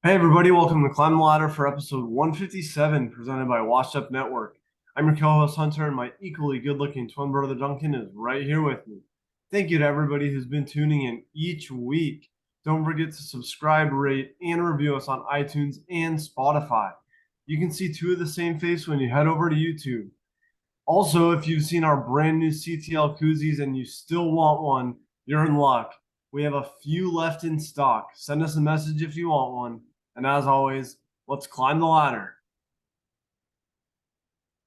Hey everybody, welcome to Climb the Ladder for episode 157, presented by Washed Up Network. I'm your co-host Hunter, and my equally good-looking twin brother Duncan is right here with me. Thank you to everybody who's been tuning in each week. Don't forget to subscribe, rate, and review us on iTunes and Spotify. You can see two of the same face when you head over to YouTube. Also, if you've seen our brand new CTL koozies and you still want one, you're in luck. We have a few left in stock. Send us a message if you want one. And as always, let's climb the ladder.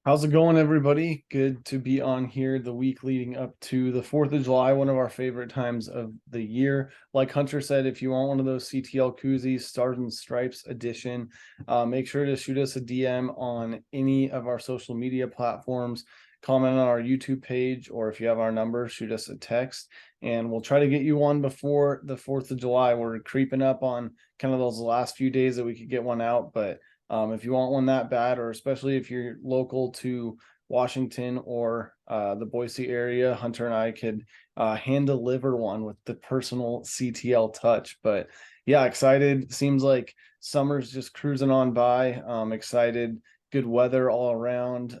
How's it going, everybody? Good to be on here the week leading up to the 4th of July, one of our favorite times of the year. Like Hunter said, if you want one of those CTL koozies, Stars and Stripes edition, make sure to shoot us a DM on any of our social media platforms, comment on our YouTube page, or if you have our number, shoot us a text, and we'll try to get you one before the 4th of July. We're creeping up on kind of those last few days that we could get one out, but if you want one that bad, or especially if you're local to Washington or the Boise area, Hunter and I could hand deliver one with the personal CTL touch. But yeah, excited. Seems like summer's just cruising on by. Excited. Good weather all around.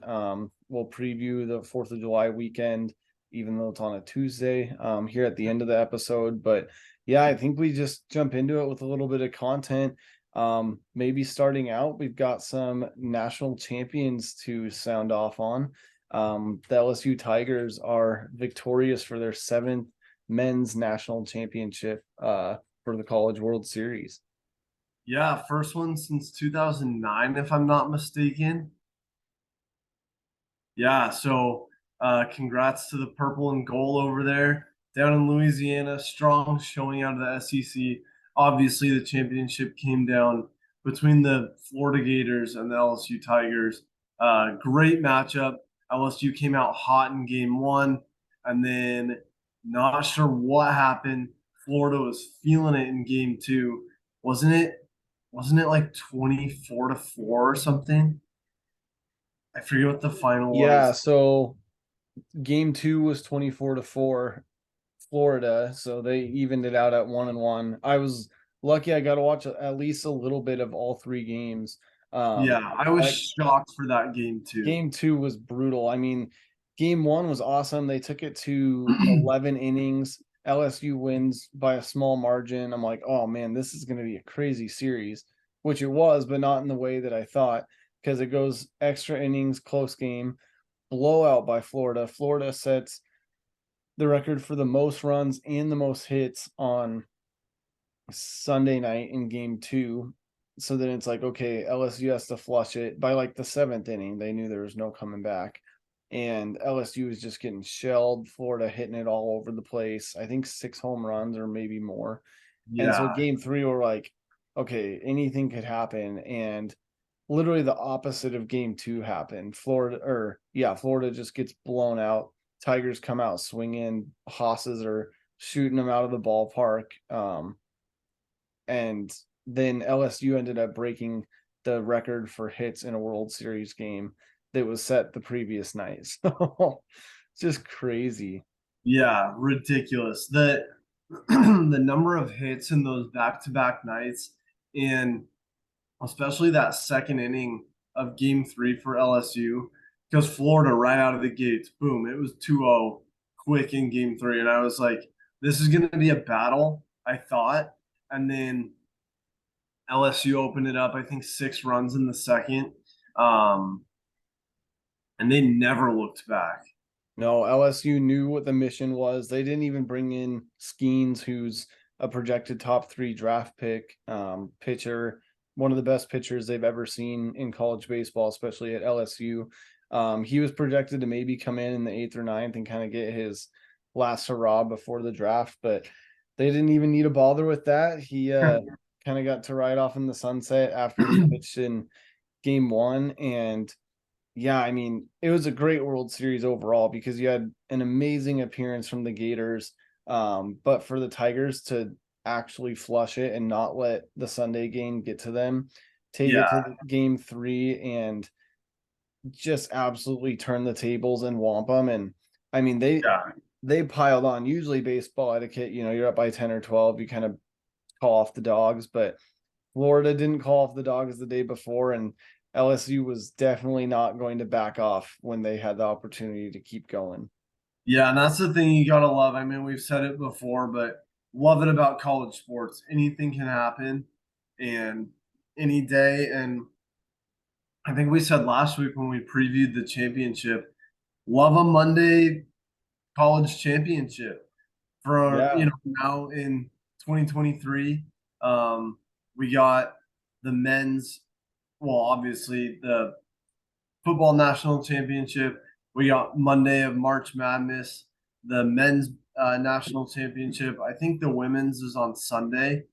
We'll preview the 4th of July weekend, even though it's on a Tuesday, here at the end of the episode. But yeah, I think we just jump into it with a little bit of content. Maybe starting out, we've got some national champions to sound off on. The LSU Tigers are victorious for their 7th men's national championship for the College World Series. Yeah, first one since 2009, if I'm not mistaken. Yeah, so congrats to the purple and gold over there down in Louisiana. Strong showing out of the SEC. Obviously, the championship came down between the Florida Gators and the LSU Tigers. Great matchup. LSU came out hot in game one, and then not sure what happened. Florida was feeling it in game two. Wasn't it? Wasn't it like 24-4 or something? I forget what the final Yeah, was. so game 2 was 24-4 Florida, so they evened it out at 1-1. I was lucky I got to watch at least a little bit of all three games. Yeah, I was I shocked for that game too. Game 2 was brutal. I mean, game 1 was awesome. They took it to 11 innings. LSU wins by a small margin. I'm like, oh man, this is going to be a crazy series, which it was, but not in the way that I thought, because it goes extra innings, close game, blowout by Florida. Florida sets the record for the most runs and the most hits on Sunday night in game 2. So then it's like, okay, LSU has to flush it by like the 7th inning. They knew there was no coming back. And LSU was just getting shelled. Florida hitting it all over the place. I think 6 home runs or maybe more. And so Yeah, game 3, we're like, okay, anything could happen. And literally the opposite of game 2 happened. Florida just gets blown out. Tigers come out swinging. Hosses are shooting them out of the ballpark. And then LSU ended up breaking the record for hits in a World Series game that was set the previous night. So just crazy. yeah, ridiculous. The the number of hits in those back-to-back nights, and especially that second inning of game three for LSU, because Florida right out of the gates, boom, it was 2-0 quick in game three. And I was like, this is gonna be a battle, I thought. And then LSU opened it up, I think 6 runs in the second. Um, and they never looked back. No, LSU knew what the mission was. They didn't even bring in Skeens, who's a projected top 3 draft pick, pitcher, one of the best pitchers they've ever seen in college baseball, especially at LSU. He was projected to maybe come in the 8th or 9th and kind of get his last hurrah before the draft, but they didn't even need to bother with that. He kind of got to ride off in the sunset after he pitched in game 1. And yeah, I mean, it was a great World Series overall because you had an amazing appearance from the Gators. But for the Tigers to actually flush it and not let the Sunday game get to them, take it Yeah, to game 3 and just absolutely turn the tables and womp them. And I mean, yeah, they piled on. Usually baseball etiquette, you're up by 10 or 12, you kind of call off the dogs, but Florida didn't call off the Dogs the day before, and LSU was definitely not going to back off when they had the opportunity to keep going. Yeah, and that's the thing you gotta love. I mean, we've said it before, but love it about college sports. Anything can happen and any day. And I think we said last week when we previewed the championship, love a Monday college championship for Yeah. now in 2023. We got the men's, well, obviously the football national championship. We got Monday of March Madness, the men's national championship. I think the women's is on Sunday,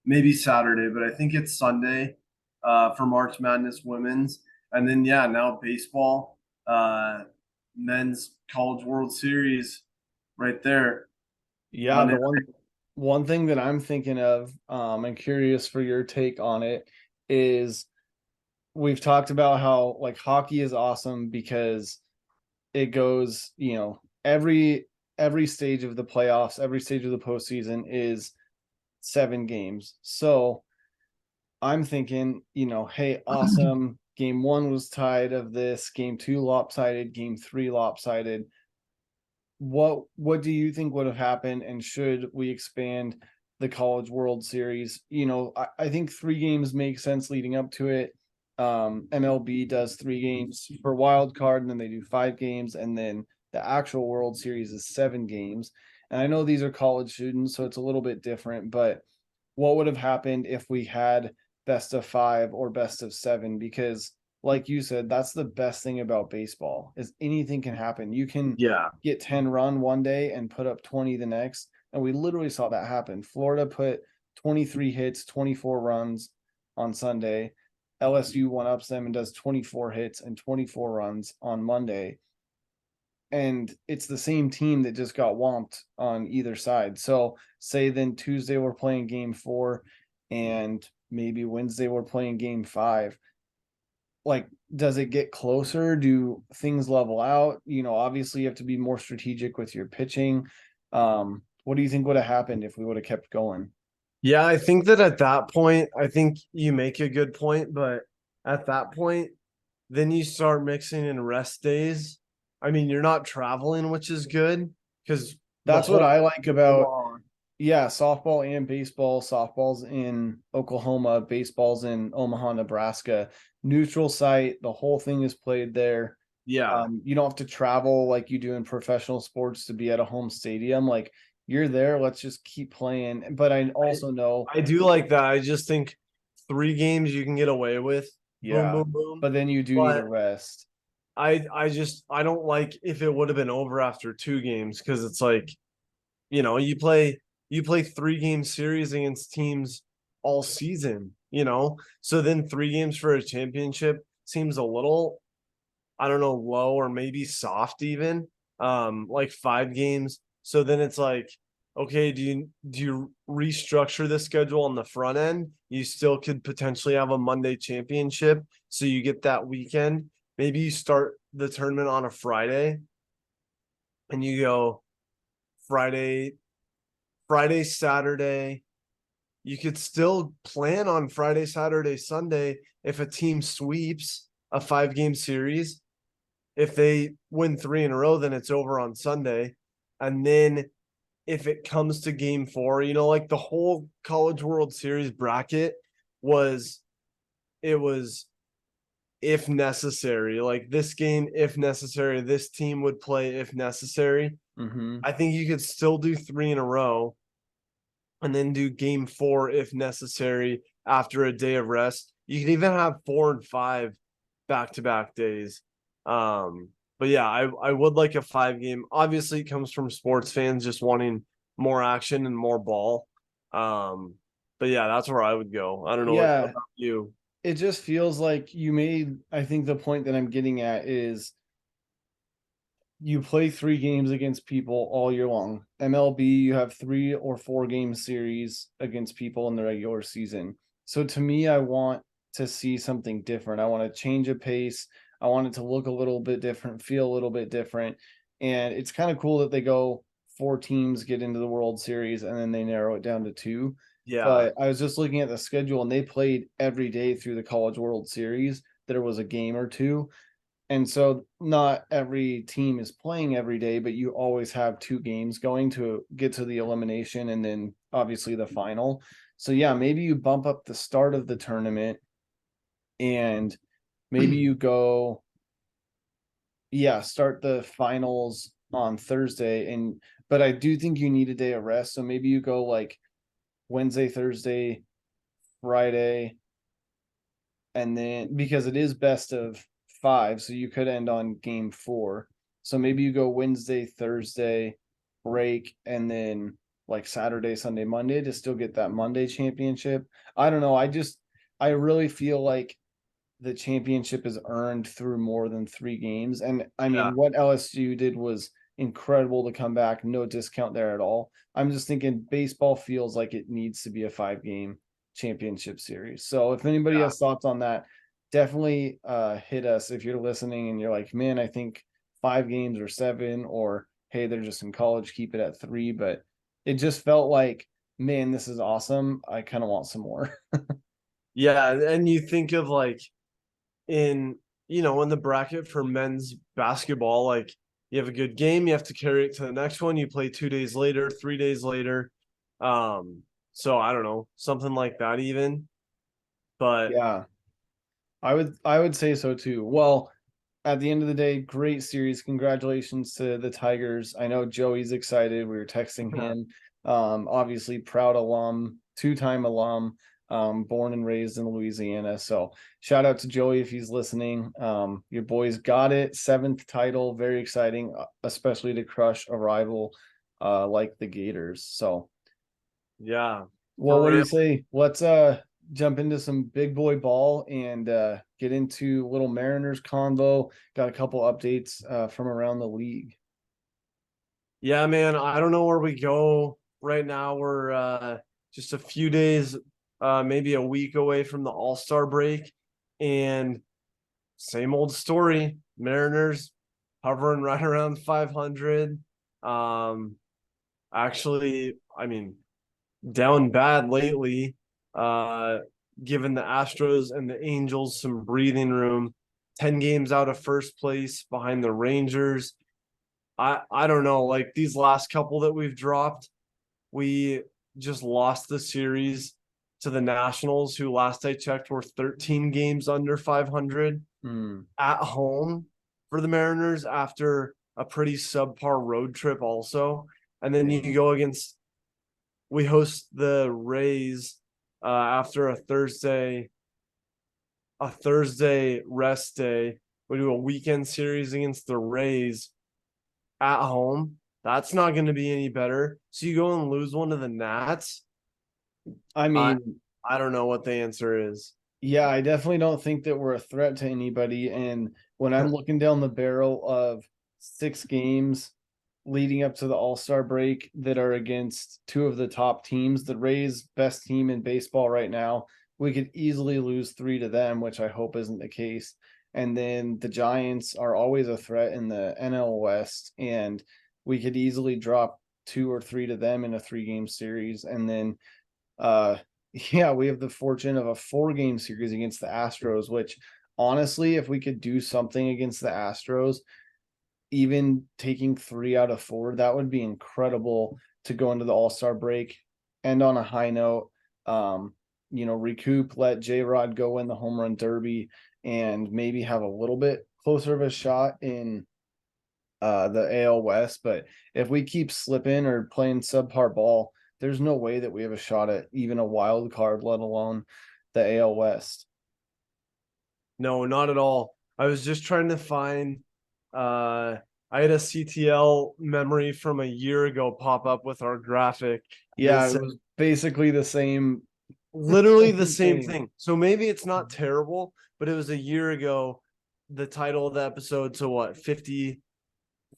maybe Saturday, but I think it's Sunday for March Madness women's. And then, yeah, now baseball, men's College World Series right there. Yeah, Monday. the one thing that I'm thinking of, and curious for your take on it, is we've talked about how like hockey is awesome because it goes, every stage of the playoffs, every stage of the postseason is 7 games. So I'm thinking, hey, awesome. Game one was tied of this, game two lopsided, game three lopsided. What do you think would have happened, and should we expand the College World Series? I think 3 games make sense leading up to it. MLB does 3 games for wild card, and then they do 5 games, and then the actual World Series is 7 games. And I know these are college students, so it's a little bit different, but what would have happened if we had best of 5 or best of 7? Because like you said, that's the best thing about baseball is anything can happen. You can Yeah. get 10 run one day and put up 20 the next. And we literally saw that happen. Florida put 23 hits, 24 runs on Sunday. LSU one ups them and does 24 hits and 24 runs on Monday. And it's the same team that just got whomped on either side. So say then Tuesday we're playing game 4 and maybe Wednesday we're playing game 5. Like, does it get closer? Do things level out? Obviously you have to be more strategic with your pitching. What do you think would have happened if we would have kept going? Yeah, I think that at that point, I think you make a good point, but at that point, then you start mixing in rest days. I mean, you're not traveling, which is good because the That's what whole I like about, yeah, softball and baseball. Softball's in Oklahoma, baseball's in Omaha, Nebraska. Neutral site, the whole thing is played there. yeah. You don't have to travel like you do in professional sports to be at a home stadium. Like, you're there, let's just keep playing. But I also know, I do like that. I just think 3 games you can get away with. Boom, yeah, boom, boom. but then you do need a But rest. I don't like if it would have been over after 2 games because it's like, you play 3 game series against teams all season. So then 3 games for a championship seems a little, I don't know, low or maybe soft even. Like 5 games. So then it's like, okay, do you restructure the schedule on the front end? You still could potentially have a Monday championship, so you get that weekend. Maybe you start the tournament on a Friday and you go Friday, Saturday. You could still plan on Friday, Saturday, Sunday if a team sweeps a 5 game series. If they win 3 in a row, then it's over on Sunday. And then if it comes to game 4, like the whole College World Series bracket was, it was if necessary. Like this game, if necessary, this team would play if necessary. Mm-hmm. I think you could still do 3 in a row and then do game 4 if necessary after a day of rest. You can even have 4 and 5 back-to-back days. But yeah, I would like a 5 game. Obviously, it comes from sports fans just wanting more action and more ball. But yeah, that's where I would go. I don't know what Yeah, about you. it just feels like you made, I think the point that I'm getting at is you play 3 games against people all year long. MLB, you have 3 or 4 game series against people in the regular season. So to me, I want to see something different. I want to change a pace. I want it to look a little bit different, feel a little bit different. And it's kind of cool that they go 4 teams get into the World Series and then they narrow it down to 2. Yeah. But I was just looking at the schedule and they played every day through the College World Series. There was a game or two. And so not every team is playing every day, but you always have 2 games going to get to the elimination and then obviously the final. So yeah, maybe you bump up the start of the tournament and maybe you go, yeah, start the finals on Thursday. But I do think you need a day of rest. So maybe you go like Wednesday, Thursday, Friday, and then because it is best of 5, so you could end on game 4. So maybe you go Wednesday, Thursday, break, and then like Saturday, Sunday, Monday to still get that Monday championship. I don't know. I really feel like the championship is earned through more than 3 games. And I Yeah. mean, what LSU did was incredible to come back. No discount there at all. I'm just thinking baseball feels like it needs to be a 5-game championship series. So if anybody Yeah. has thoughts on that, definitely hit us if you're listening and you're like, man, I think 5 games or 7, or hey, they're just in college, keep it at 3. But it just felt like, man, this is awesome. I kind of want some more. Yeah. And you think of like in in the bracket for men's basketball, like you have a good game, you have to carry it to the next one, you play 2 days later, 3 days later. So I don't know, something like that even. But Yeah. I would say so too. Well, at the end of the day, great series. Congratulations to the Tigers. I know Joey's excited. We were texting him. Obviously proud alum, 2-time alum, born and raised in Louisiana. So shout out to Joey if he's listening. Your boys got it. 7th title, very exciting, especially to crush a rival like the Gators. So yeah, well, for what do you real. say? Let's jump into some big boy ball and get into little Mariners convo. Got a couple updates from around the league. Yeah, man, I don't know where we go right now. We're just a few days, maybe a week away from the All-Star break, and same old story. Mariners hovering right around 500. Um, actually, I mean, down bad lately. Uh, Given the Astros and the Angels some breathing room. 10 games out of first place behind the Rangers. I don't know. Like these last couple that we've dropped, we just lost the series to the Nationals, who last I checked were 13 games under 500 Hmm. at home for the Mariners after a pretty subpar road trip also. And then you go against we host the Rays after a Thursday rest day. We do a weekend series against the Rays at home. That's not going to be any better. So you go and lose one to the Nats. I I mean, I don't know what the answer is. yeah, I definitely don't think that we're a threat to anybody. And when I'm looking down the barrel of 6 games leading up to the All-Star break that are against 2 of the top teams, the Rays, best team in baseball right now, we could easily lose 3 to them, which I hope isn't the case. And then the Giants are always a threat in the NL West, and we could easily drop 2 or 3 to them in a 3-game series. And then uh yeah, we have the fortune of a 4-game series against the Astros, which honestly, if we could do something against the Astros, even taking 3 out of 4, that would be incredible to go into the All-Star break and on a high note. Recoup, let J-Rod go win the home run derby and maybe have a little bit closer of a shot in the AL West. But if we keep slipping or playing subpar ball, there's no way that we have a shot at even a wild card, let alone the AL West. No, not at all. I was just trying to find I had a CTL memory from a year ago pop up with our graphic that Yeah, it said was basically the same literally the same same thing. thing. So maybe it's not terrible, but it was a year ago. The title of the episode, so what, 50,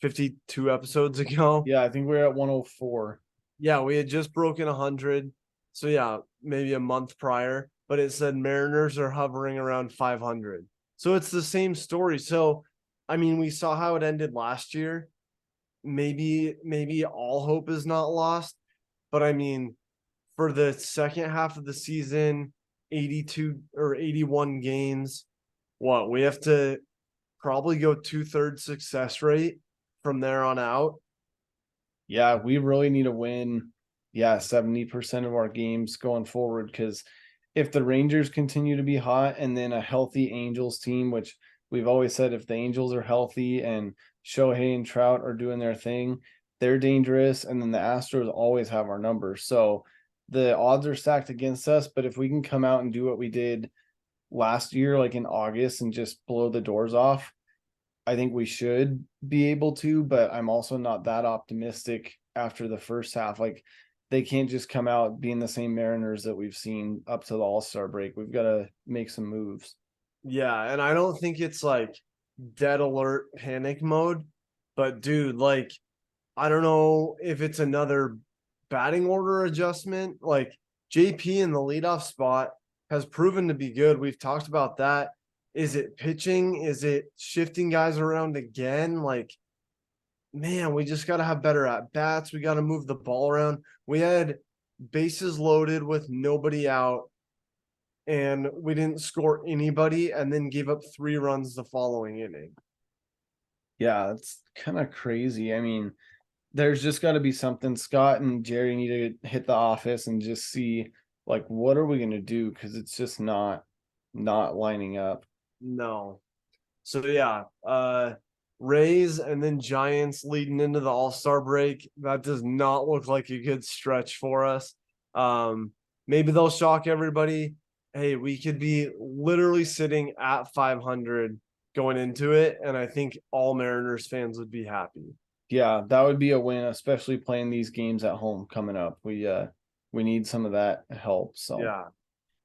52 episodes ago? Yeah, I think we're at 104. Yeah, we had just broken 100. So yeah, maybe a month prior, but it said Mariners are hovering around 500. So it's the same story. So I mean, we saw how it ended last year. maybe all hope is not lost. But I mean, for the second half of the season, 82 or 81 games, what we have to probably go 2/3 success rate from there on out. Yeah, we really need to win. Yeah, 70% of our games going forward. Because if the Rangers continue to be hot and then a healthy Angels team, which we've always said if the Angels are healthy and Shohei and Trout are doing their thing, they're dangerous. And then the Astros always have our numbers. So the odds are stacked against us. But if we can come out and do what we did last year, like in August, and just blow the doors off, I think we should be able to, but I'm also not that optimistic after the first half. Like they can't just come out being the same Mariners that we've seen up to the All-Star break. We've got to make some moves. Yeah, and I don't think it's like dead alert panic mode, but dude, like I don't know if it's another batting order adjustment. Like JP in the leadoff spot has proven to be good. We've talked about that. Is it pitching? Is it shifting guys around again? Like, man, we just got to have better at bats. We got to move the ball around. We had bases loaded with nobody out, and we didn't score anybody, and then gave up 3 runs the following inning. Yeah, it's kind of crazy. I mean, there's just got to be something. Scott and Jerry need to hit the office and just see like what are we going to do, because it's just not lining up. No. So yeah, Rays and then Giants leading into the All-Star break. That does not look like a good stretch for us. Maybe they'll shock everybody. Hey, we could be literally sitting at 500 going into it, and I think all Mariners fans would be happy. Yeah, that would be a win, especially playing these games at home coming up. We need some of that help. So Yeah.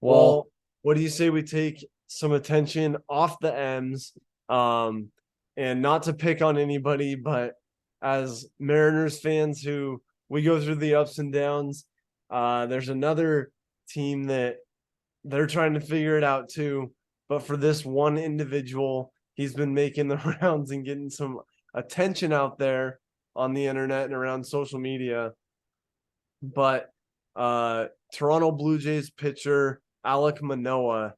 well, Well, what do you say we take some attention off the M's? And not to pick on anybody, but as Mariners fans who we go through the ups and downs, there's another team that they're trying to figure it out too. But for this one individual, he's been making the rounds and getting some attention out there on the internet and around social media. But Toronto Blue Jays pitcher Alek Manoah,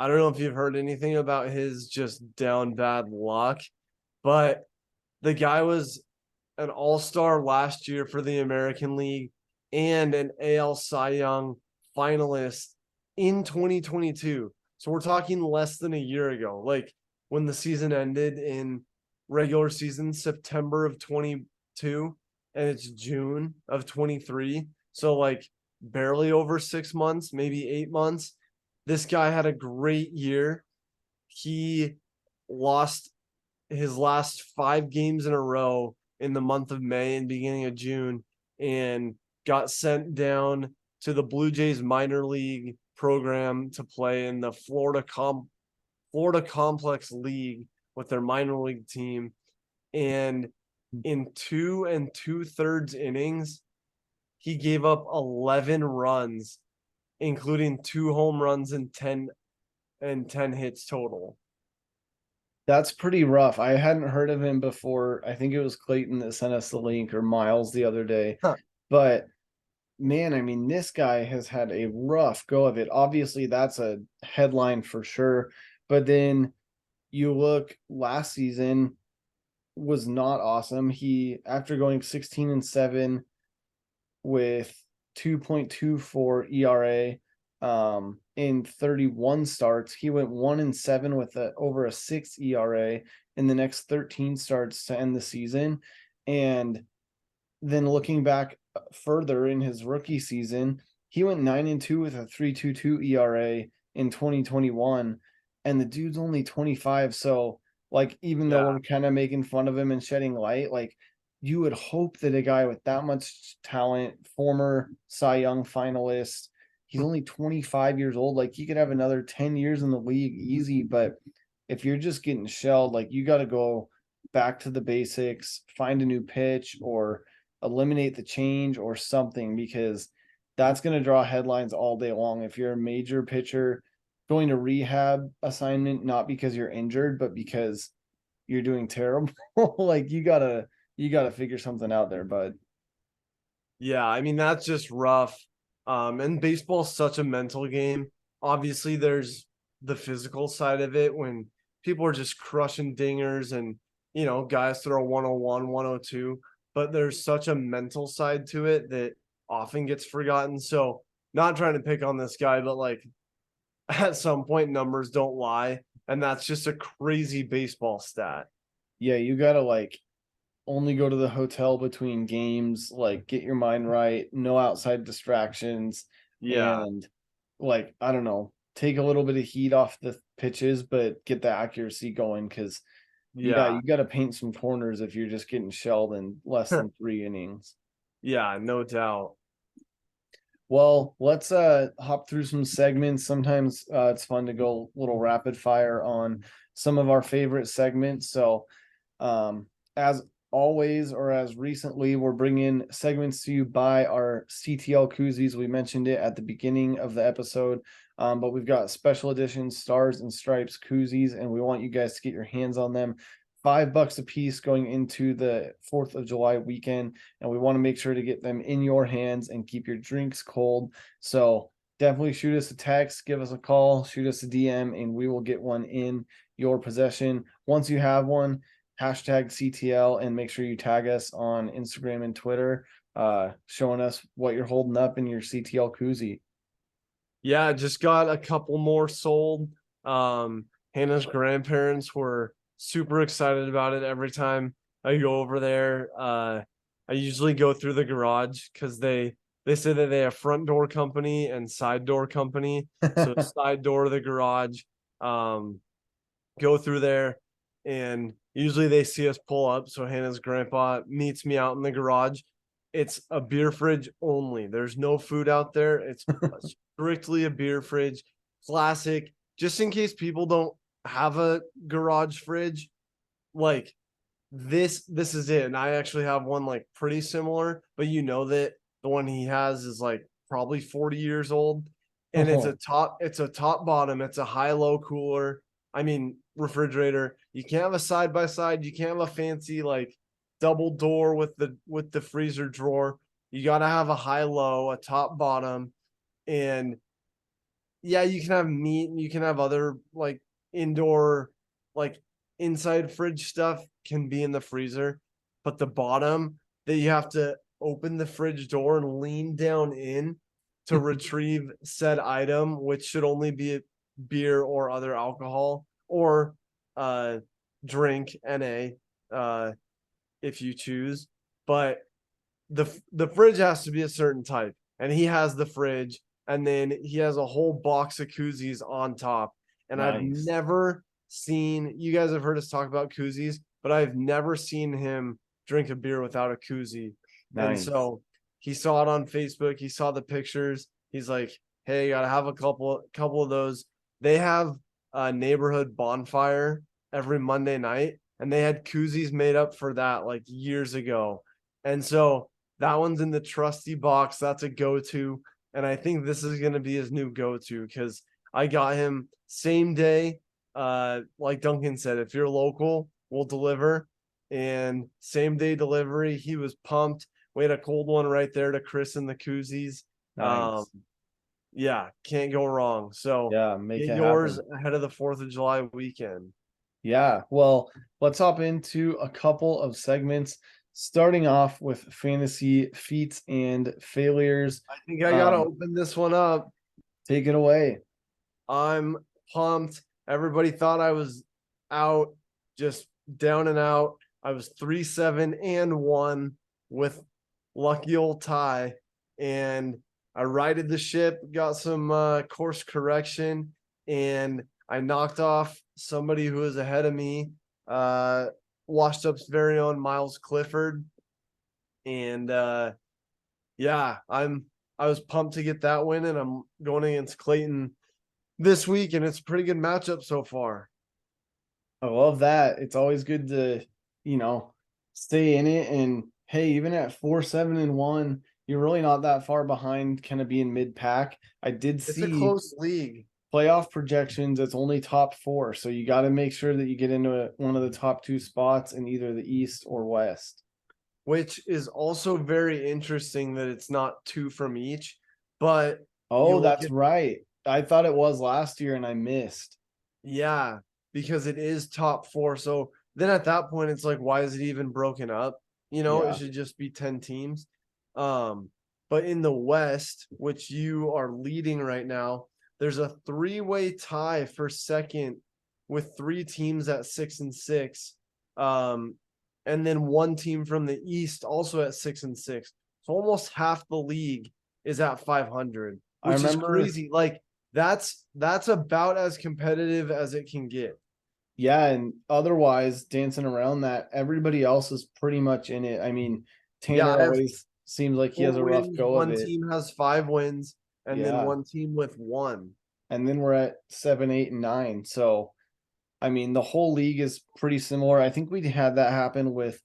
I don't know if you've heard anything about his just down bad luck, but the guy was an all-star last year for the American League and an AL Cy Young finalist in 2022. So we're talking less than a year ago, like when the season ended in regular season September of 22 and it's June of 23. So like barely over 6 months, maybe 8 months. This guy had a great year. He lost his last 5 games in a row in the month of May and beginning of June, and got sent down to the Blue Jays minor league program to play in the Florida Complex League with their minor league team. And in 2 2/3 innings, he gave up 11 runs, including 2 home runs and 10 hits total. that's pretty rough. I hadn't heard of him before. I think it was Clayton that sent us the link, or Miles the other day. Huh. But man, I mean, this guy has had a rough go of it. Obviously, that's a headline for sure. But then you look, last season was not awesome. He, after going 16-7 with 2.24 ERA in 31 starts, he went 1-7 with over a 6 ERA in the next 13 starts to end the season. And then looking back further in his rookie season, he went 9-2 with a 3.22 ERA in 2021, and the dude's only 25. So like, even though we're kind of making fun of him and shedding light, like you would hope that a guy with that much talent, former Cy Young finalist, he's only 25 years old, like he could have another 10 years in the league easy. But if you're just getting shelled, like you got to go back to the basics, find a new pitch, or eliminate the change or something, because that's going to draw headlines all day long. If you're a major pitcher going to rehab assignment, not because you're injured, but because you're doing terrible, like you gotta you got to figure something out there, bud. Yeah, I mean that's just rough. And baseball's such a mental game. Obviously, there's the physical side of it when people are just crushing dingers and guys throw 101, 102, but there's such a mental side to it that often gets forgotten. So, not trying to pick on this guy, but like at some point numbers don't lie, and that's just a crazy baseball stat. Yeah, you got to like only go to the hotel between games, like get your mind right, no outside distractions, Yeah. and like I don't know, take a little bit of heat off the pitches, but get the accuracy going because yeah, Yeah. you got to paint some corners if you're just getting shelled in less than 3 innings. Yeah, no doubt. Well, let's hop through some segments. Sometimes it's fun to go a little rapid fire on some of our favorite segments. So, as always, or as recently, we're bringing segments to you by our CTL koozies. We mentioned it at the beginning of the episode, but we've got special edition stars and stripes koozies, and we want you guys to get your hands on them. $5 a piece going into the 4th of July weekend, and we want to make sure to get them in your hands and keep your drinks cold. So definitely shoot us a text, give us a call, shoot us a DM, and we will get one in your possession. Once you have one, hashtag CTL and make sure you tag us on Instagram and Twitter, showing us what you're holding up in your CTL koozie. Yeah, just got a couple more sold. Hannah's grandparents were super excited about it every time I go over there. I usually go through the garage because they say that they have front door company and side door company. So side door of the garage, um, go through there, and usually they see us pull up. So Hannah's grandpa meets me out in the garage. It's a beer fridge only. There's no food out there. It's strictly a beer fridge. Classic. Just in case people don't have a garage fridge, like this is it. And I actually have one like pretty similar, but that the one he has is like probably 40 years old. And it's a top bottom, it's a high-low cooler. I mean, refrigerator. You can't have a side by side, you can't have a fancy like double door with the freezer drawer. You gotta have a high-low, a top bottom, and yeah, you can have meat and you can have other like indoor, like inside fridge stuff can be in the freezer, but the bottom that you have to open the fridge door and lean down in to retrieve said item, which should only be beer or other alcohol or uh drink NA if you choose. But the fridge has to be a certain type, and he has the fridge, and then he has a whole box of koozies on top. And I've Nice. never seen, you guys have heard us talk about koozies, but I've never seen him drink a beer without a koozie. And Nice. so he saw it on Facebook, he saw the pictures, he's like, hey, gotta have a couple of those. They have a neighborhood bonfire every Monday night, and they had koozies made up for that like years ago. And so that one's in the trusty box. That's a go-to. And I think this is going to be his new go-to because I got him same day. Like Duncan said, if you're local, we'll deliver. And same day delivery. He was pumped. We had a cold one right there to christen the koozies. Um, Nice. yeah, can't go wrong. So Yeah, make get it yours happen. ahead of the 4th of July weekend. Yeah, well, let's hop into a couple of segments, starting off with fantasy feats and failures. I think I got to open this one up. Take it away. I'm pumped. Everybody thought I was out, just down and out. I was 3-7-1 with lucky old tie, and I righted the ship, got some course correction, and I knocked off somebody who was ahead of me, Washed Up's very own Miles Clifford, and yeah, I was pumped to get that win, and I'm going against Clayton this week, and it's a pretty good matchup so far. I love that. It's always good to, you know, stay in it. And hey, even at 4-7-1, you're really not that far behind, kind of being mid pack. I did It's a see close league. playoff projections, it's only top four. So you got to make sure that you get into one of the top two spots in either the East or West. which is also very interesting that it's not 2 from each. But you Oh, look that's at, right. I thought it was last year and I missed. yeah, because it is top 4. So then at that point, it's like, why is it even broken up? It Yeah. should just be 10 teams. Um, but in the West, which you are leading right now, there's a 3-way tie for second with 3 teams at 6-6. Um, and then one team from the East also at 6-6. So almost half the league is at 500, I which is remember, crazy. Like that's about as competitive as it can get. yeah, and otherwise dancing around that, everybody else is pretty much in it. I mean, Yeah, Tanner I have always seems like he has 4 a rough wins, go of one it. team has 5 wins, and then Yeah. one team with 1. And then we're at 7, 8, and 9. So I mean, the whole league is pretty similar. I think we had that happen with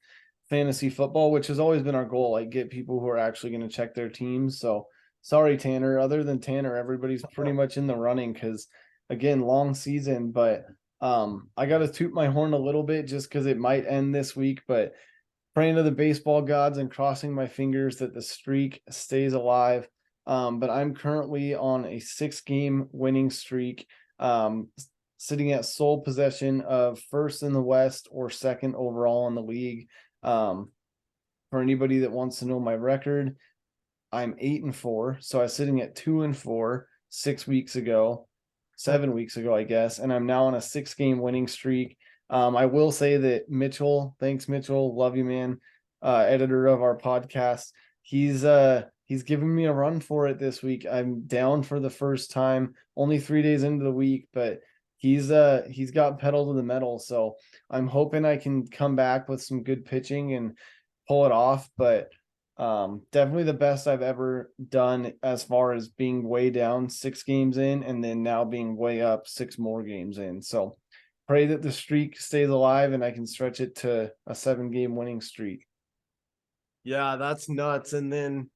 fantasy football, which has always been our goal, like get people who are actually going to check their teams. So sorry, Tanner. Other than Tanner, everybody's pretty much in the running because again, long season. But I gotta toot my horn a little bit just because it might end this week. But praying to the baseball gods and crossing my fingers that the streak stays alive. But I'm currently on a 6-game winning streak. Sitting at sole possession of first in the West or second overall in the league. Um, for anybody that wants to know my record, I'm 8-4. So I was sitting at 2-4 6 weeks ago, 7 weeks ago, I guess, and I'm now on a 6-game winning streak. I will say that Mitchell, thanks Mitchell, love you, man. Editor of our podcast, he's giving me a run for it this week. I'm down for the first time, only 3 days into the week, but he's got pedal to the metal. So I'm hoping I can come back with some good pitching and pull it off. But definitely the best I've ever done as far as being way down 6 games in and then now being way up 6 more games in. So pray that the streak stays alive and I can stretch it to a 7-game winning streak. Yeah, that's nuts. And then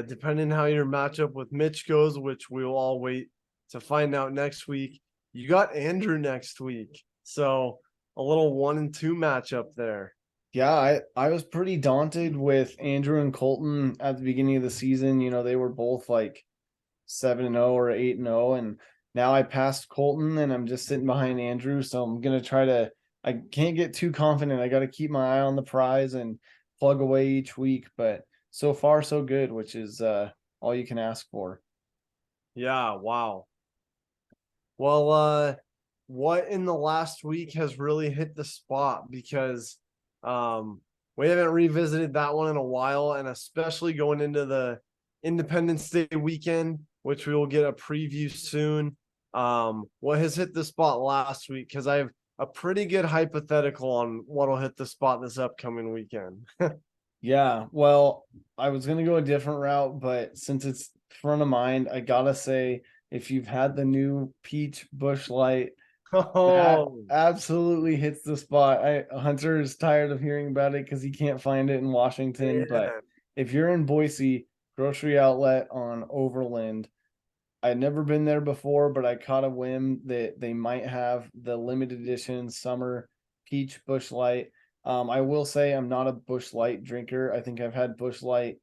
depending how your matchup with Mitch goes, which we'll all wait to find out next week, you got Andrew next week. So a little 1-2 matchup there. Yeah, I was pretty daunted with Andrew and Colton at the beginning of the season. You know, they were both like 7-0 or 8-0, and now I passed Colton and I'm just sitting behind Andrew. So I'm gonna try to. I can't get too confident. I got to keep my eye on the prize and plug away each week. But so far, so good, which is all you can ask for. Yeah, wow. Well, what in the last week has really hit the spot? Because we haven't revisited that one in a while, and especially going into the Independence Day weekend, which we will get a preview soon. What has hit the spot last week? Because I have a pretty good hypothetical on what'll hit the spot this upcoming weekend. Yeah, well, I was gonna go a different route, but since it's front of mind, I gotta say if you've had the new peach bush light, that Oh, absolutely hits the spot. Hunter is tired of hearing about it because he can't find it in Washington. But man. if you're in Boise, grocery outlet on Overland, I'd never been there before, but I caught a whim that they might have the limited edition summer peach Bush Light. I will say I'm not a Bush Light drinker. I think I've had Bush Light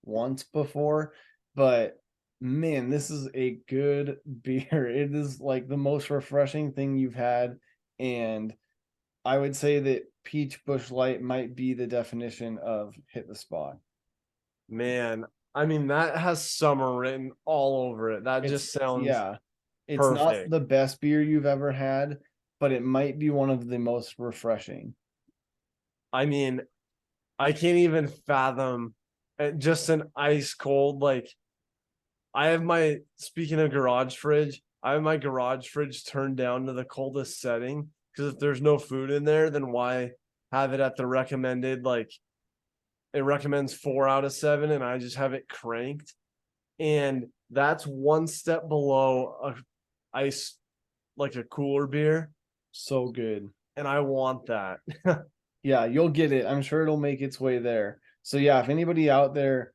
once before, but man, this is a good beer. It is like the most refreshing thing you've had, and I would say that peach Bush Light might be the definition of hit the spot. Man, I mean, that has summer written all over it. That It's just sounds yeah, it's not perfect. the best beer you've ever had, but it might be one of the most refreshing. I mean, I can't even fathom just an ice cold. Like, I have my, speaking of garage fridge, I have my garage fridge turned down to the coldest setting because if there's no food in there, then why have it at the recommended? Like, it recommends 4 out of 7, and I just have it cranked. And that's one step below a ice, like a cooler beer, So good. and I want that. Yeah, you'll get it. I'm sure it'll make its way there. So yeah, if anybody out there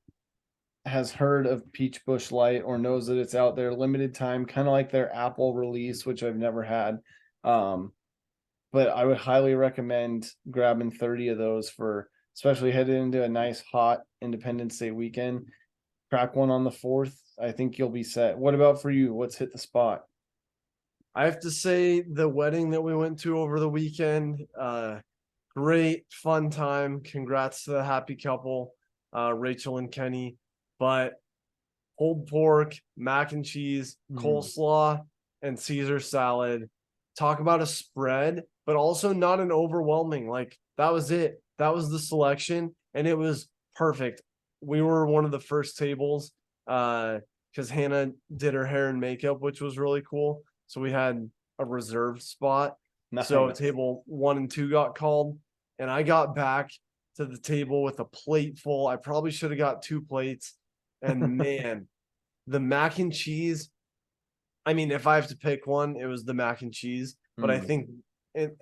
has heard of Peach Bush Light or knows that it's out there, limited time, kind of like their Apple release, which I've never had. Um, but I would highly recommend grabbing 30 of those for especially headed into a nice hot Independence Day weekend. Crack one on the 4th. I think you'll be set. What about for you? What's hit the spot? I have to say the wedding that we went to over the weekend, great fun time. Congrats to the happy couple, Rachel and Kenny. But pulled pork, mac and cheese, coleslaw, and Caesar salad. Talk about a spread, but also not an overwhelming. Like that was it. That was the selection, and it was perfect. We were one of the first tables because Hannah did her hair and makeup, which was really cool. So we had a reserved spot. So Nice. table 1 and 2 got called, and I got back to the table with a plate full. I probably should have got 2 plates. And man, the mac and cheese. I mean, if I have to pick one, it was the mac and cheese. But I think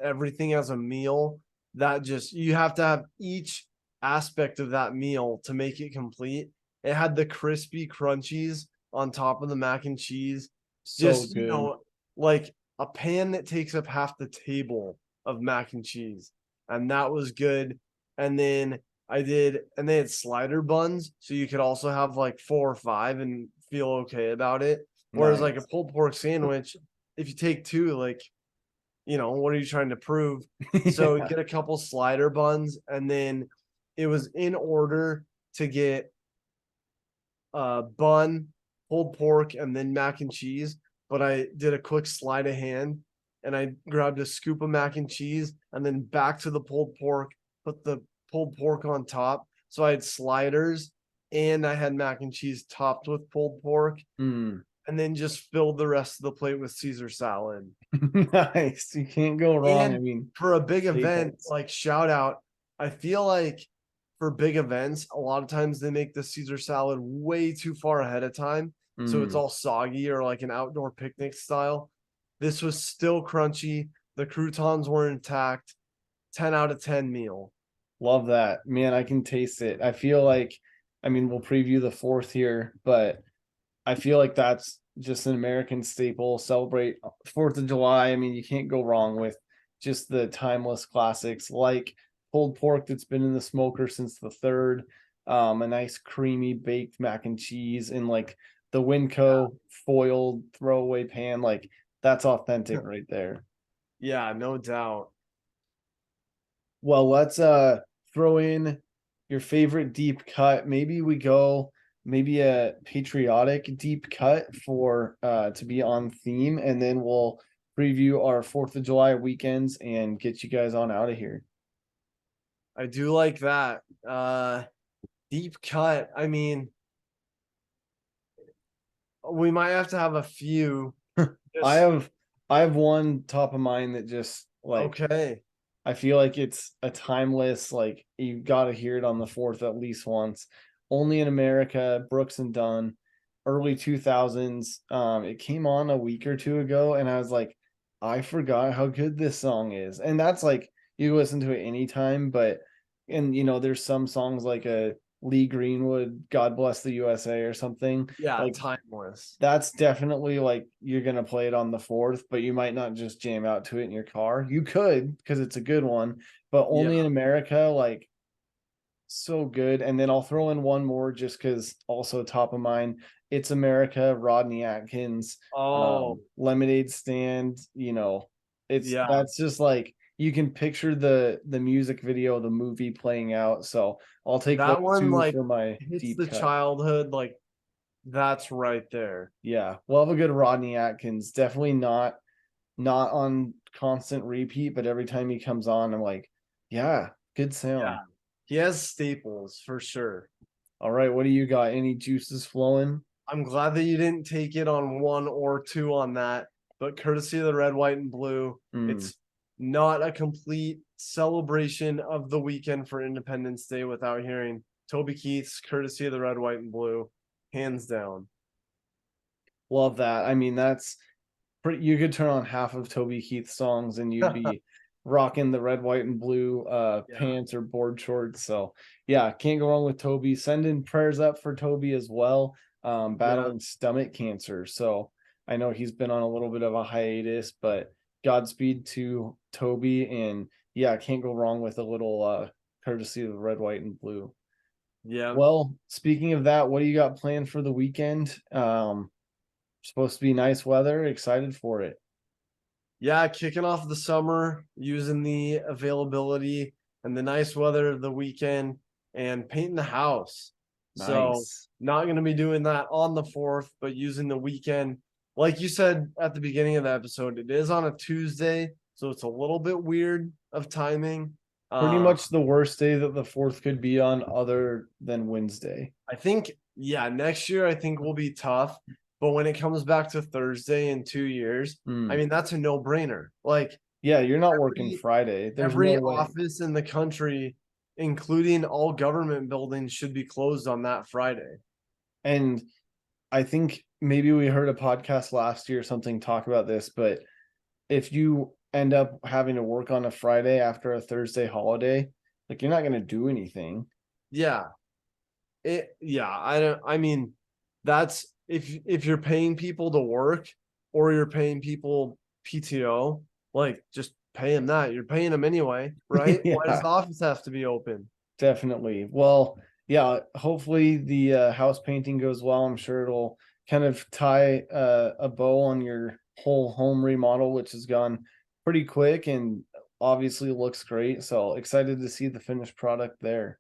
everything as a meal, that just you have to have each aspect of that meal to make it complete. It had the crispy crunchies on top of the mac and cheese. So Just, good. like a pan that takes up half the table of mac and cheese. And that was good. And then and they had slider buns. So you could also have like 4 or 5 and feel okay about it. Whereas like a Nice. pulled pork sandwich, if you take 2, like, what are you trying to prove? So Yeah. get a couple slider buns, and then it was in order to get bun, pulled pork, and then mac and cheese. But I did a quick sleight of hand, and I grabbed a scoop of mac and cheese, and then back to the pulled pork, put the pulled pork on top. So I had sliders, and I had mac and cheese topped with pulled pork, and then just filled the rest of the plate with Caesar salad. Nice. You can't go wrong. I And mean, for a big event, staples. like shout out, I feel like for big events, a lot of times they make the Caesar salad way too far ahead of time. So it's all soggy or like an outdoor picnic style. This was still crunchy. The croutons were intact. 10 out of 10 meal. Love that. Man, I can taste it. I feel like, I mean, we'll preview the 4th here, but I feel like that's just an American staple. Celebrate 4th of July. I mean, you can't go wrong with just the timeless classics like pulled pork that's been in the smoker since the 3rd, a nice creamy baked mac and cheese in like the Winco foiled throwaway pan. Like that's authentic right there. Yeah, no doubt. Well, let's throw in your favorite deep cut. Maybe we go maybe a patriotic deep cut for to be on theme, and then we'll preview our 4th of July weekends and get you guys on out of here. I do like that. Deep cut. I mean, we might have to have a few. I Just have I have one top of mind that just like okay. I feel like it's a timeless, like you got to hear it on the 4th at least once. Only in America, Brooks and Dunn, early 2000s. It came on a week or two ago, and I was like, I forgot how good this song is. And that's like you listen to it anytime, but and there's some songs like a Lee Greenwood, God Bless the USA or something. Yeah, Like timeless. that's definitely like you're gonna play it on the 4th, but you might not just jam out to it in your car. You could because it's a good one, but Yeah. only in America, like so good. And then I'll throw in one more just because also top of mind. It's America, Rodney Atkins, Oh, Lemonade Stand. It's yeah. that's just like you can picture the music video, the movie playing out. So I'll take That those one two like for my hits deep the cut. childhood. Like that's right there. Yeah, we'll have a good Rodney Atkins. Definitely not on constant repeat, but every time he comes on, I'm like, yeah, good sound. Yeah. He has staples for sure. All right, what do you got? Any juices flowing? I'm glad that you didn't take it on 1 or 2 on that, but courtesy of the red, white, and blue, it's not a complete celebration of the weekend for Independence Day without hearing Toby Keith's courtesy of the red, white, and blue, hands down. Love that. I mean, that's pretty. You could turn on half of Toby Keith's songs and you'd be rocking the red, white, and blue Yeah. pants or board shorts. So yeah, can't go wrong with Toby. Sending prayers up for Toby as well. Yeah. Battling stomach cancer. So I know he's been on a little bit of a hiatus, but Godspeed to Toby. And yeah, can't go wrong with a little courtesy of red, white, and blue. Yeah. Well, speaking of that, what do you got planned for the weekend? Supposed to be nice weather. Excited for it. Yeah, kicking off the summer, using the availability and the nice weather of the weekend and painting the house. So, Nice. not going to be doing that on the 4th, but using the weekend. Like you said at the beginning of the episode, it is on a Tuesday, so it's a little bit weird of timing. Pretty Uh, much the worst day that the 4th could be on other than Wednesday. I think, yeah, next year I think will be tough. But when it comes back to Thursday in 2 years, I mean, that's a no-brainer. Like, Yeah, you're not working Friday. There's every no way. office in the country, including all government buildings, should be closed on that Friday. And I think maybe we heard a podcast last year or something talk about this, but if you end up having to work on a Friday after a Thursday holiday, like you're not going to do anything. Yeah. I mean, that's if you're paying people to work or you're paying people PTO, like just pay them that. You're paying them anyway, right? Why does Yeah, the office have to be open? definitely. Well, yeah, hopefully the house painting goes well. I'm sure it'll kind of tie a bow on your whole home remodel, which has gone pretty quick and obviously looks great. So excited to see the finished product there.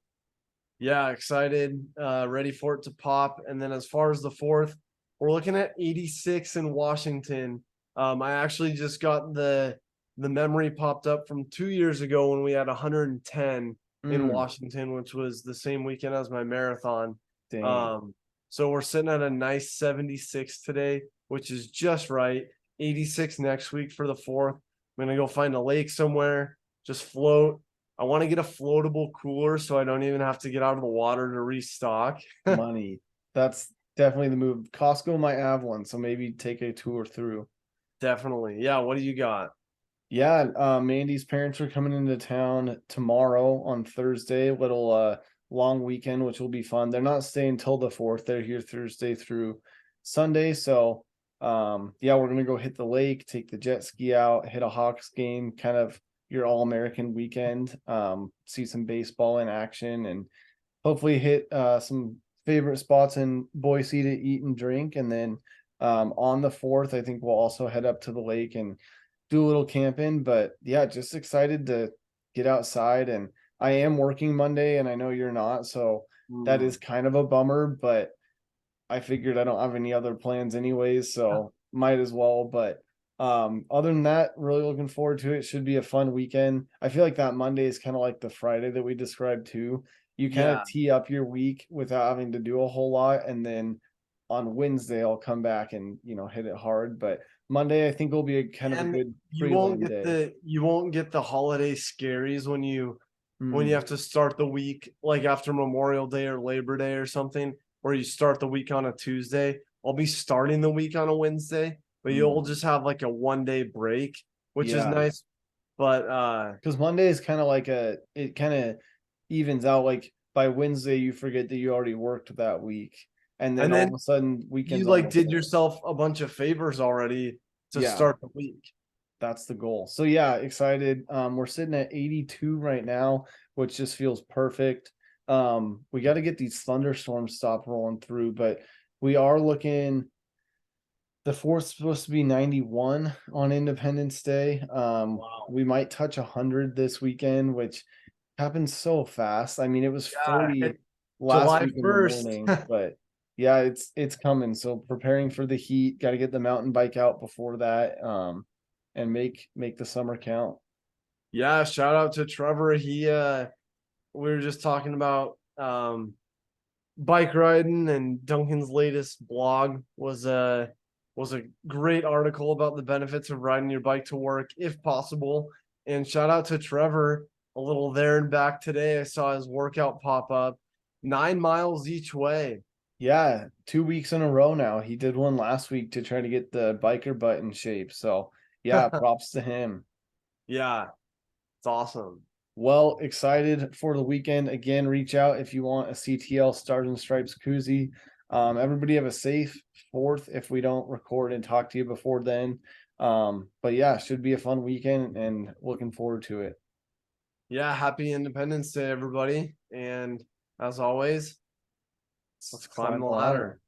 Yeah, excited, ready for it to pop. And then as far as the 4th, we're looking at 86 in Washington. I actually just got the memory popped up from 2 years ago when we had 110 in Washington, which was the same weekend as my marathon. Dang. So we're sitting at a nice 76 today, which is just right. 86 next week for the 4th. I'm gonna go find a lake somewhere, just float. I want to get a floatable cooler so I don't even have to get out of the water to restock. Money. That's definitely the move. Costco might have one, so maybe take a tour through. Definitely. Yeah. What do you got? Yeah, Mandy's parents are coming into town tomorrow on Thursday, little long weekend, which will be fun. They're not staying till the 4th. They're here Thursday through Sunday. So yeah, we're gonna go hit the lake, take the jet ski out, hit a Hawks game, kind of your all-American weekend. See some baseball in action and hopefully hit some favorite spots in Boise to eat and drink. And then on the 4th, I think we'll also head up to the lake and do a little camping. But yeah, just excited to get outside. And I am working Monday, and I know you're not. So that is kind of a bummer, but I figured I don't have any other plans anyways, so might as well. But other than that, really looking forward to it. Should be a fun weekend. I feel like that Monday is kind of like the Friday that we described too. You kind Yeah. of tee up your week without having to do a whole lot, and then on Wednesday I'll come back and hit it hard. But Monday I think will be a kind of a And good you won't prelim get day. the holiday scaries when you Mm, have to start the week like after Memorial Day or Labor Day or something, where you start the week on a Tuesday. I'll be starting the week on a Wednesday, but you'll mm. just have like a 1 day break, which is Yeah, nice. But because Monday is kind of like it kind of evens out. Like by Wednesday, you forget that you already worked that week, and then and all of then a sudden, you weekend's like almost did there. yourself a bunch of favors already to Yeah, start the week. that's the goal. So yeah, excited. We're sitting at 82 right now, which just feels perfect. We got to get these thunderstorms stop rolling through, but we are looking. The 4th supposed to be 91 on Independence Day. Wow. We might touch 100 this weekend, which happens so fast. I mean, it was Yeah, 40 last July week in the 1st. morning, but yeah, it's coming. So preparing for the heat, got to get the mountain bike out before that, and make the summer count. Yeah, shout out to Trevor. We were just talking about bike riding, and Duncan's latest blog was a great article about the benefits of riding your bike to work if possible. And shout out to Trevor, a little there and back today. I saw his workout pop up, 9 miles each way. Yeah, 2 weeks in a row now. He did one last week to try to get the biker butt in shape. So yeah, props to him. Yeah, it's awesome. Well, excited for the weekend. Again, reach out if you want a CTL Stars and Stripes koozie. Everybody have a safe 4th if we don't record and talk to you before then. But yeah, should be a fun weekend and looking forward to it. Yeah, happy Independence Day, everybody. And as always, let's climb the ladder.